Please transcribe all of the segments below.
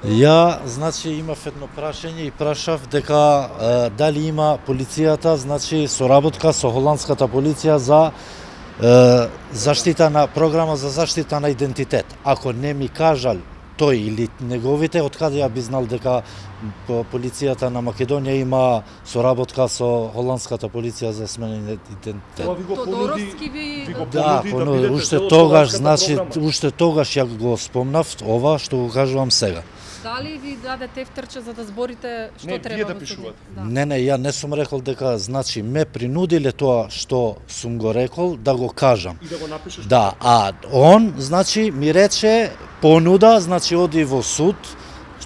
Ја, значи, имав едно прашање и прашав дека дали има полицијата, значи, соработка со холандската полиција за заштита на програма за заштита на идентитет. Ако не ми кажал тој или неговите, откаде ја би знал дека полицијата на Македонија има соработка со холандската полиција за сменење идентитет. Тоа ви го понуди, Да, да бидете уште дел од тогаш, холандската значи, програма. уште тогаш ја го спомнав ова што го кажувам сега. Дали ви даде тефтерче за да зборите што Не, треба вие да во судот? пишувате. Да. Не, ја не сум рекол дека, значи, ме принудиле тоа што сум го рекол да го кажам. И да го напишеш. Да, а он, значи, ми рече понуда, значи, оди во суд,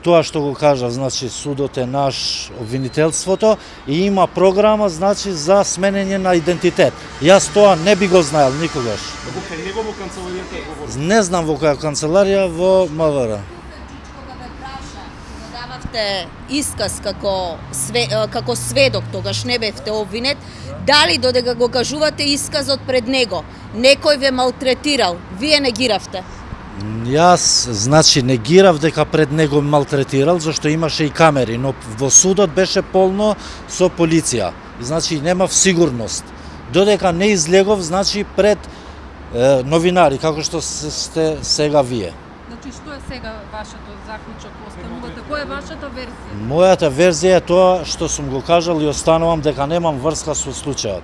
тоа што го кажав, значи, судот е наш, обвинителството, и има програма, значи, за сменење на идентитет. Јас тоа не би го знаел никогаш. Во кај него во канцеларијата е говори. Не знам во која канцеларија, во МВР. Кога ве праша, кога дававте исказ како сведок, тогаш не бевте обвинет, дали додека го кажувате исказот пред него, некој ве малтретирал, вие негиравте? Јас, значи, негирав дека пред него малтретирал, зашто имаше и камери, но во судот беше полно со полиција. Значи, немав сигурност. Додека не излегов, значи, пред новинари, како што сте сега вие. Значи, што е сега вашето заклучок, останувате? Која е вашата верзија? Мојата верзија е тоа што сум го кажал и останувам дека немам врска со случајот.